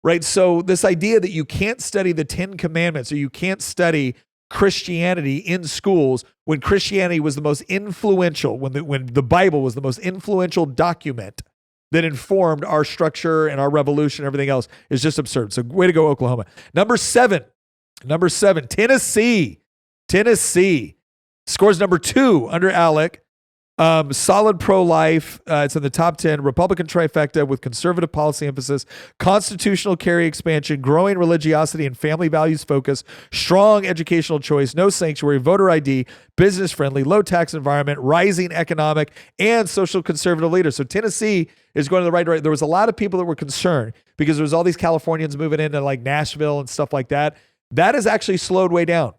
right? So this idea that you can't study the 10 Commandments or you can't study Christianity in schools when Christianity was the most influential, when the Bible was the most influential document that informed our structure and our revolution and everything else, is just absurd. So way to go, Oklahoma. Number 7, Tennessee. Scores number 2 under Alec. Solid pro-life. It's in the top 10. Republican trifecta with conservative policy emphasis. Constitutional carry expansion. Growing religiosity and family values focus. Strong educational choice. No sanctuary. Voter ID. Business-friendly. Low-tax environment. Rising economic and social conservative leaders. So Tennessee is going to the right direction. There was a lot of people that were concerned because there was all these Californians moving into like Nashville and stuff like that. That has actually slowed way down.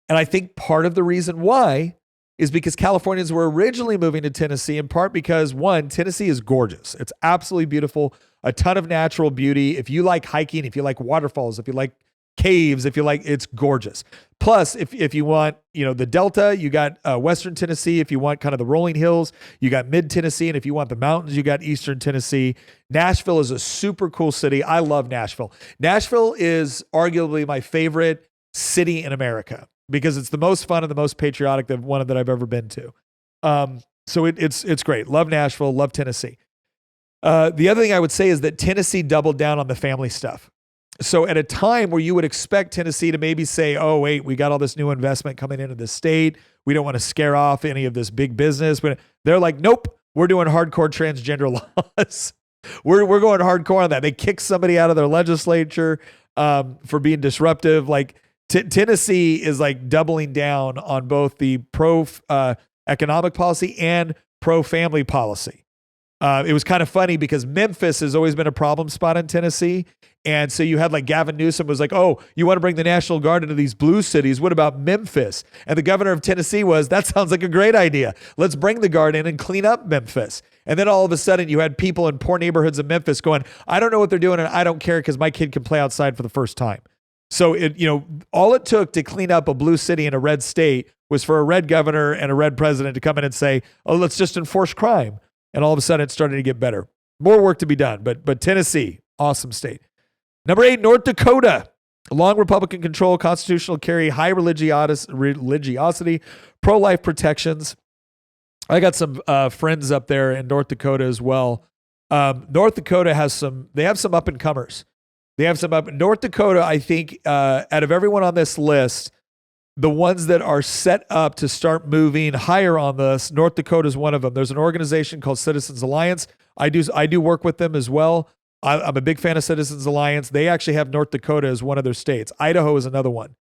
And I think part of the reason why is because Californians were originally moving to Tennessee, in part because, one, Tennessee is gorgeous. It's absolutely beautiful, a ton of natural beauty. If you like hiking, if you like waterfalls, if you like caves, if you like, it's gorgeous. Plus, if you want, the Delta, you got Western Tennessee. If you want kind of the rolling hills, you got mid Tennessee. And if you want the mountains, you got Eastern Tennessee. Nashville is a super cool city. I love Nashville. Nashville is arguably my favorite city in America, because it's the most fun and the most patriotic one that I've ever been to. So it's great. Love Nashville, love Tennessee. The other thing I would say is that Tennessee doubled down on the family stuff. So at a time where you would expect Tennessee to maybe say, oh, wait, we got all this new investment coming into the state. We don't want to scare off any of this big business. But they're like, nope, we're doing hardcore transgender laws. We're going hardcore on that. They kicked somebody out of their legislature for being disruptive. Like, Tennessee is like doubling down on both the pro economic policy and pro family policy. It was kind of funny because Memphis has always been a problem spot in Tennessee. And so you had like Gavin Newsom was like, oh, you want to bring the National Guard into these blue cities? What about Memphis? And the governor of Tennessee was, that sounds like a great idea. Let's bring the Guard in and clean up Memphis. And then all of a sudden you had people in poor neighborhoods of Memphis going, I don't know what they're doing and I don't care because my kid can play outside for the first time. So all it took to clean up a blue city in a red state was for a red governor and a red president to come in and say, oh, let's just enforce crime. And all of a sudden it started to get better. More work to be done, but Tennessee, awesome state. Number 8, North Dakota. Long Republican control, constitutional carry, high religiosity, pro-life protections. I got some friends up there in North Dakota as well. North Dakota have some up-and-comers. North Dakota, I think, out of everyone on this list, the ones that are set up to start moving higher on this, North Dakota is one of them. There's an organization called Citizens Alliance. I do work with them as well. I'm a big fan of Citizens Alliance. They actually have North Dakota as one of their states. Idaho is another one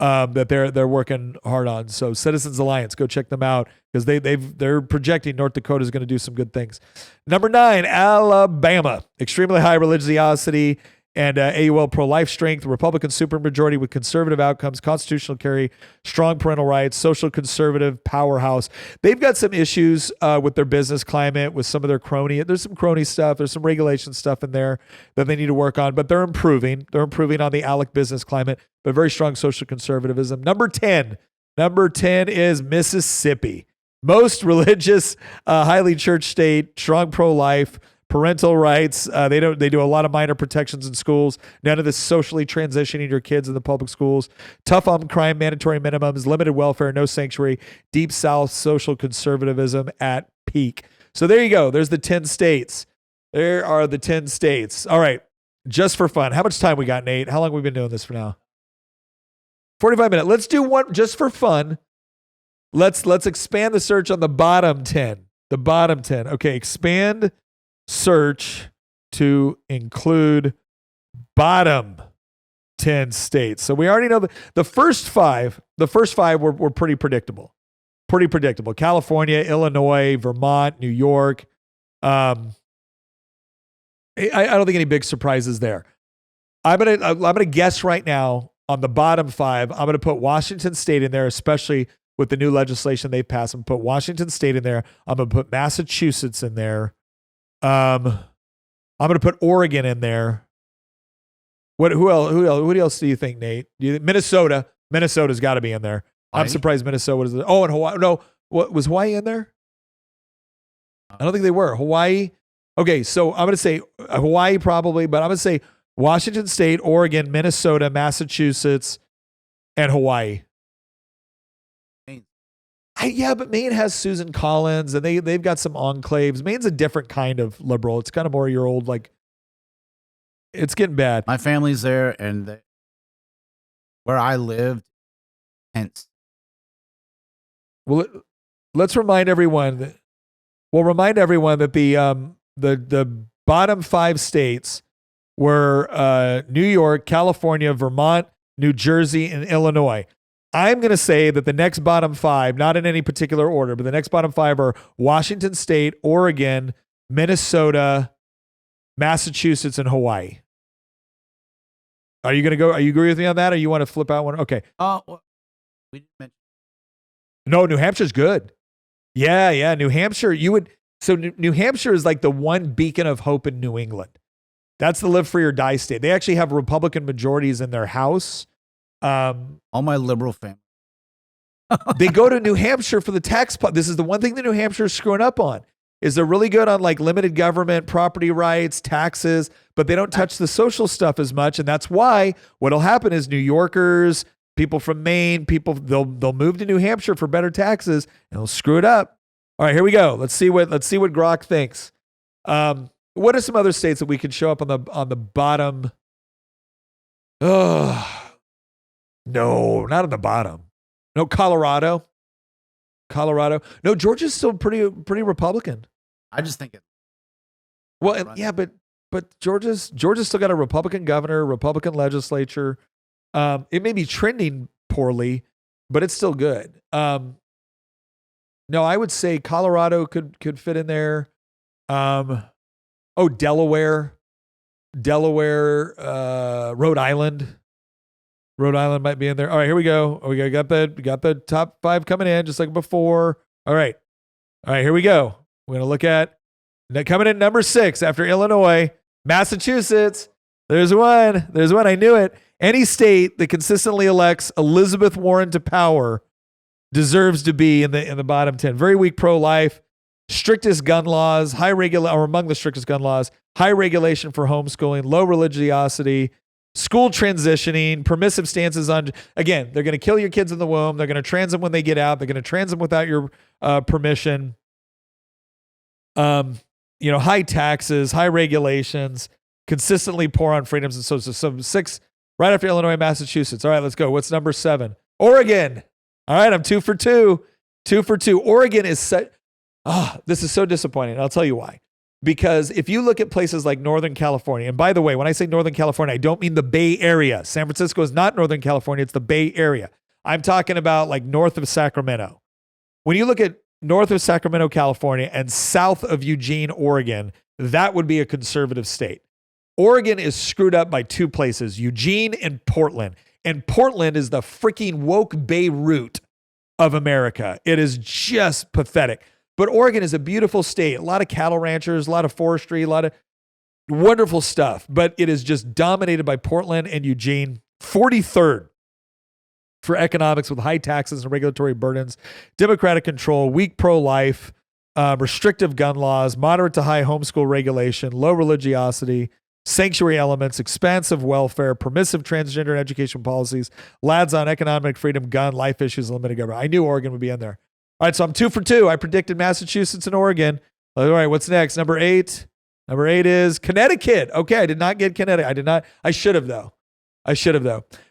that they're working hard on. So Citizens Alliance, go check them out because they're projecting North Dakota is going to do some good things. Number 9, Alabama, extremely high religiosity and AUL pro-life strength, Republican supermajority with conservative outcomes, constitutional carry, strong parental rights, social conservative powerhouse. They've got some issues with their business climate, with some of their crony. There's some crony stuff. There's some regulation stuff in there that they need to work on, but they're improving. They're improving on the ALEC business climate, but very strong social conservatism. Number 10 is Mississippi. Most religious, highly church state, strong pro-life, parental rights. They do a lot of minor protections in schools. None of this socially transitioning your kids in the public schools. Tough on crime, mandatory minimums, limited welfare, no sanctuary, deep South social conservatism at peak. So there you go. There's the 10 states. There are the 10 states. All right. Just for fun. How much time we got, Nate? How long have we been doing this for now? 45 minutes. Let's do one just for fun. Let's expand the search on the bottom 10. The bottom 10. Okay. Expand search to include bottom 10 states. So we already know the first five were pretty predictable. California, Illinois, Vermont, New York. I don't think any big surprises there. I'm gonna guess right now on the bottom 5. I'm gonna put Washington State in there, especially with the new legislation they passed. I'm gonna put Washington State in there. I'm gonna put Massachusetts in there. I'm going to put Oregon in there. Who else do you think, Nate? Minnesota. Minnesota's got to be in there. Hawaii? I'm surprised Minnesota is. Oh, and Hawaii. No, was Hawaii in there? I don't think they were. Hawaii. Okay, so I'm going to say Hawaii probably, but I'm going to say Washington State, Oregon, Minnesota, Massachusetts, and Hawaii. But Maine has Susan Collins, and they've got some enclaves. Maine's a different kind of liberal. It's kind of more your old, like, it's getting bad. My family's there, and where I lived, hence. Well, let's remind everyone that the bottom 5 states were New York, California, Vermont, New Jersey, and Illinois. I'm going to say that the next bottom 5, not in any particular order, but the next bottom 5 are Washington State, Oregon, Minnesota, Massachusetts, and Hawaii. Are you going to go? Are you agree with me on that, or you want to flip out one? Okay. Well, we didn't mention. No, New Hampshire's good. Yeah. New Hampshire, New Hampshire is like the one beacon of hope in New England. That's the live free or die state. They actually have Republican majorities in their House. All my liberal family. They go to New Hampshire for the tax. This is the one thing that New Hampshire is screwing up on. Is they're really good on like limited government, property rights, taxes, but they don't touch the social stuff as much. And that's why what'll happen is New Yorkers, people from Maine, they'll move to New Hampshire for better taxes and they'll screw it up. All right, here we go. Let's see what Grok thinks. What are some other states that we could show up on the bottom? Oh, no, not on the bottom. No, Colorado. No, Georgia's still pretty Republican. I just think it. Well, yeah, but Georgia's still got a Republican governor, Republican legislature. It may be trending poorly, but it's still good. No, I would say Colorado could fit in there. Delaware, Rhode Island. Rhode Island might be in there. All right, here we go. We got the top 5 coming in just like before. All right, here we go. We're going to look at coming in number 6 after Illinois, Massachusetts. There's one. I knew it. Any state that consistently elects Elizabeth Warren to power deserves to be in the bottom 10. Very weak pro-life, strictest gun laws, or among the strictest gun laws, high regulation for homeschooling, low religiosity, school transitioning, permissive stances on, again, they're going to kill your kids in the womb. They're going to trans them when they get out. They're going to trans them without your permission. High taxes, high regulations, consistently poor on freedoms and so 6 right after Illinois, Massachusetts. All right, let's go. What's number 7? Oregon. All right, I'm 2 for 2. 2 for 2. Oregon is this is so disappointing. I'll tell you why. Because if you look at places like Northern California, and by the way, when I say Northern California, I don't mean the Bay Area. San Francisco is not Northern California. It's the Bay Area. I'm talking about like north of Sacramento. When you look at north of Sacramento, California, and south of Eugene, Oregon, that would be a conservative state. Oregon is screwed up by 2 places, Eugene and Portland. And Portland is the freaking woke Beirut of America. It is just pathetic. But Oregon is a beautiful state. A lot of cattle ranchers, a lot of forestry, a lot of wonderful stuff. But it is just dominated by Portland and Eugene. 43rd for economics with high taxes and regulatory burdens, Democratic control, weak pro-life, restrictive gun laws, moderate to high homeschool regulation, low religiosity, sanctuary elements, expansive welfare, permissive transgender and education policies, lads on economic freedom, gun, life issues, limited government. I knew Oregon would be in there. All right, so I'm 2 for 2. I predicted Massachusetts and Oregon. All right, what's next? Number 8. Number 8 is Connecticut. Okay, I did not get Connecticut. I should have, though.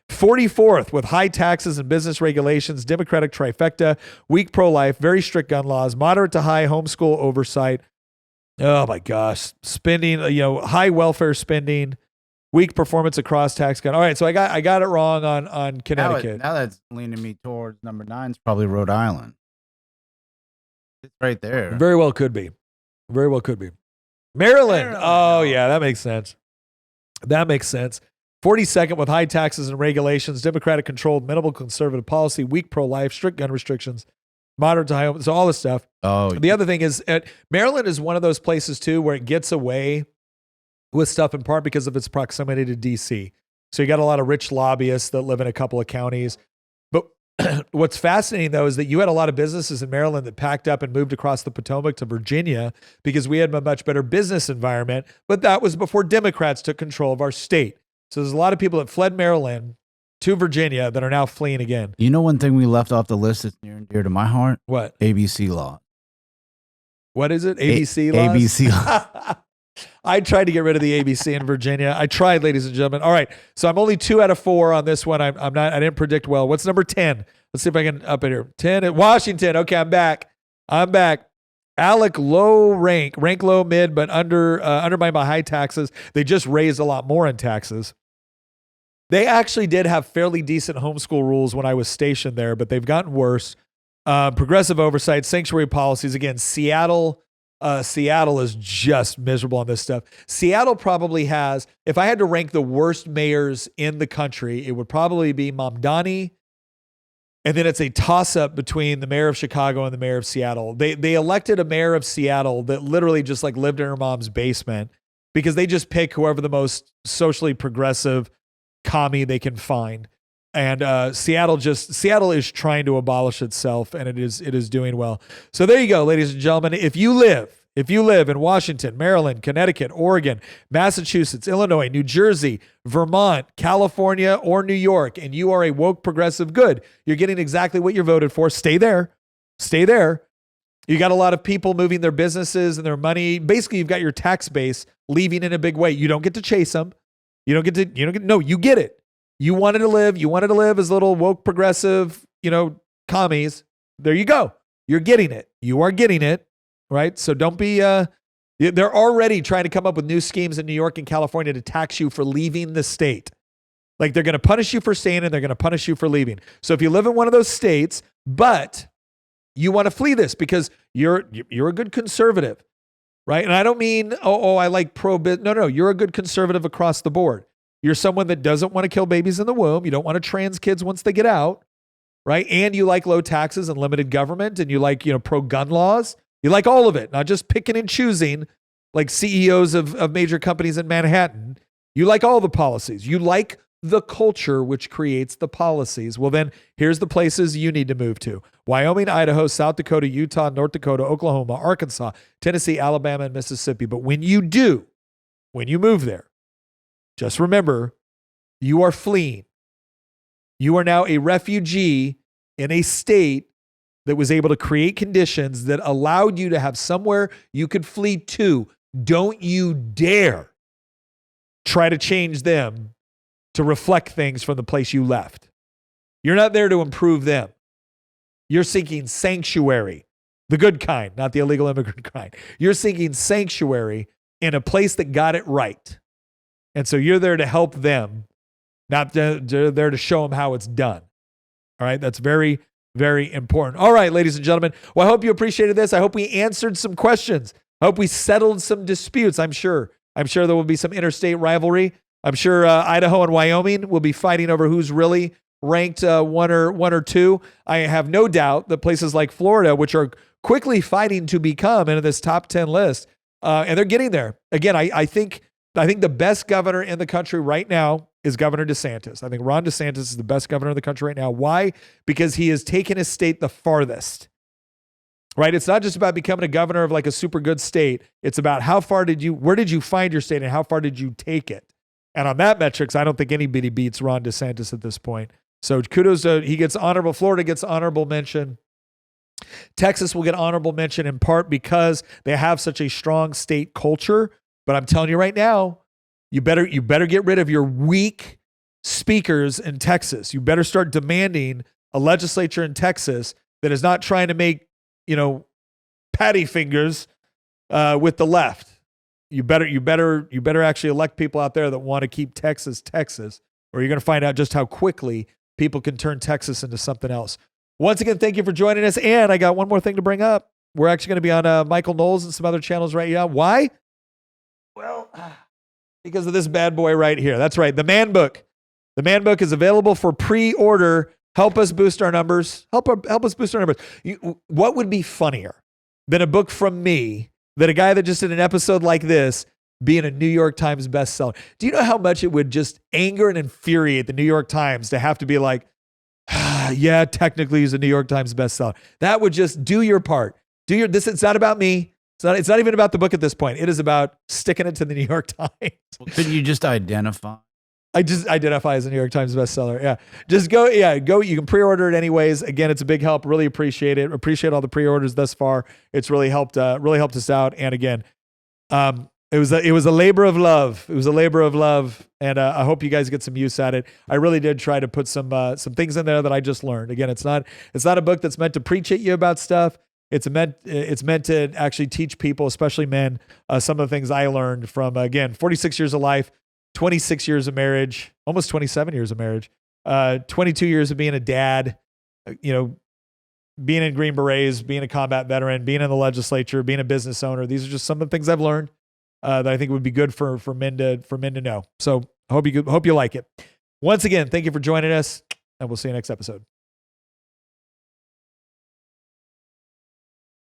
44th with high taxes and business regulations, Democratic trifecta, weak pro-life, very strict gun laws, moderate to high homeschool oversight. Oh, my gosh. Spending, high welfare spending, weak performance across tax gun. All right, so I got it wrong on Connecticut. Now that's leaning me towards number 9 is probably Rhode Island. It's right there. Very well could be. Maryland. Oh, yeah, that makes sense. 42nd with high taxes and regulations, Democratic controlled, minimal conservative policy, weak pro-life, strict gun restrictions, moderate to high, so all this stuff. Oh, the other thing is Maryland is one of those places too where it gets away with stuff in part because of its proximity to DC. So you got a lot of rich lobbyists that live in a couple of counties. But what's fascinating though is that you had a lot of businesses in Maryland that packed up and moved across the Potomac to Virginia because we had a much better business environment. But that was before Democrats took control of our state. So there's a lot of people that fled Maryland to Virginia that are now fleeing again. You know one thing we left off the list that's near and dear to my heart? What? ABC law. What is it? ABC laws? ABC law. I tried to get rid of the ABC in Virginia. I tried, ladies and gentlemen. All right, so I'm only 2 out of 4 on this one. I didn't predict well. What's number 10? Let's see if I can up it here. 10 at Washington. Okay, I'm back. I'm back. Alec, low rank low, mid, but undermined by high taxes. They just raised a lot more in taxes. They actually did have fairly decent homeschool rules when I was stationed there, but they've gotten worse. Progressive oversight, sanctuary policies. Again, Seattle is just miserable on this stuff. Seattle probably has, if I had to rank the worst mayors in the country, it would probably be Mamdani. And then it's a toss-up between the mayor of Chicago and the mayor of Seattle. They elected a mayor of Seattle that literally just like lived in her mom's basement because they just pick whoever the most socially progressive commie they can find. And Seattle is trying to abolish itself, and it is doing well. So there you go, ladies and gentlemen. If you live in Washington, Maryland, Connecticut, Oregon, Massachusetts, Illinois, New Jersey, Vermont, California, or New York, and you are a woke progressive, good. You're getting exactly what you voted for. Stay there. Stay there. You got a lot of people moving their businesses and their money. Basically, you've got your tax base leaving in a big way. You don't get to chase them. You get it. You wanted to live as little woke progressive, commies. There you go. You're getting it. You are getting it. Right. So don't be, they're already trying to come up with new schemes in New York and California to tax you for leaving the state. Like they're going to punish you for staying and they're going to punish you for leaving. So if you live in one of those states, but you want to flee this because you're a good conservative, right? And I don't mean, I like pro-biz. No, you're a good conservative across the board. You're someone that doesn't want to kill babies in the womb. You don't want to trans kids once they get out, right? And you like low taxes and limited government and you like, pro-gun laws. You like all of it, not just picking and choosing like CEOs of major companies in Manhattan. You like all the policies. You like the culture which creates the policies. Well, then here's the places you need to move to. Wyoming, Idaho, South Dakota, Utah, North Dakota, Oklahoma, Arkansas, Tennessee, Alabama, and Mississippi. But when you move there, just remember, you are fleeing. You are now a refugee in a state that was able to create conditions that allowed you to have somewhere you could flee to. Don't you dare try to change them to reflect things from the place you left. You're not there to improve them. You're seeking sanctuary, the good kind, not the illegal immigrant kind. You're seeking sanctuary in a place that got it right. And so you're there to help them, not there to show them how it's done. All right, that's very, very important. All right, ladies and gentlemen. Well, I hope you appreciated this. I hope we answered some questions. I hope we settled some disputes. I'm sure there will be some interstate rivalry. I'm sure Idaho and Wyoming will be fighting over who's really ranked one or two. I have no doubt that places like Florida, which are quickly fighting to become in this top 10 list, and they're getting there. Again, I think the best governor in the country right now is Governor DeSantis. I think Ron DeSantis is the best governor in the country right now. Why? Because he has taken his state the farthest. Right? It's not just about becoming a governor of like a super good state. It's about where did you find your state and how far did you take it? And on that metrics, I don't think anybody beats Ron DeSantis at this point. So kudos to, he gets honorable. Florida gets honorable mention. Texas will get honorable mention in part because they have such a strong state culture. But I'm telling you right now, you better get rid of your weak speakers in Texas. You better start demanding a legislature in Texas that is not trying to make, patty fingers with the left. You better actually elect people out there that want to keep Texas, or you're going to find out just how quickly people can turn Texas into something else. Once again, thank you for joining us. And I got one more thing to bring up. We're actually going to be on Michael Knowles and some other channels right now. Why? Well, because of this bad boy right here. That's right. The Man Book. The Man Book is available for pre-order. Help us boost our numbers. Help us boost our numbers. What would be funnier than a book from me that a guy that just did an episode like this being a New York Times bestseller? Do you know how much it would just anger and infuriate the New York Times to have to be like, yeah, technically he's a New York Times bestseller. That would just do your part. It's not about me. It's not even about the book at this point. It is about sticking it to the New York Times. Well, couldn't you just identify? I just identify as a New York Times bestseller. Yeah. Just go. Yeah. Go. You can pre-order it anyways. Again, it's a big help. Really appreciate it. Appreciate all the pre-orders thus far. It's really helped us out. And again, it was a labor of love. It was a labor of love. And I hope you guys get some use at it. I really did try to put some things in there that I just learned. Again, it's not a book that's meant to preach at you about stuff. It's meant to actually teach people, especially men, some of the things I learned from, again, 46 years of life, 26 years of marriage, almost 27 years of marriage, 22 years of being a dad, being in Green Berets, being a combat veteran, being in the legislature, being a business owner. These are just some of the things I've learned that I think would be good for men to know. So I hope you like it. Once again, thank you for joining us, and we'll see you next episode.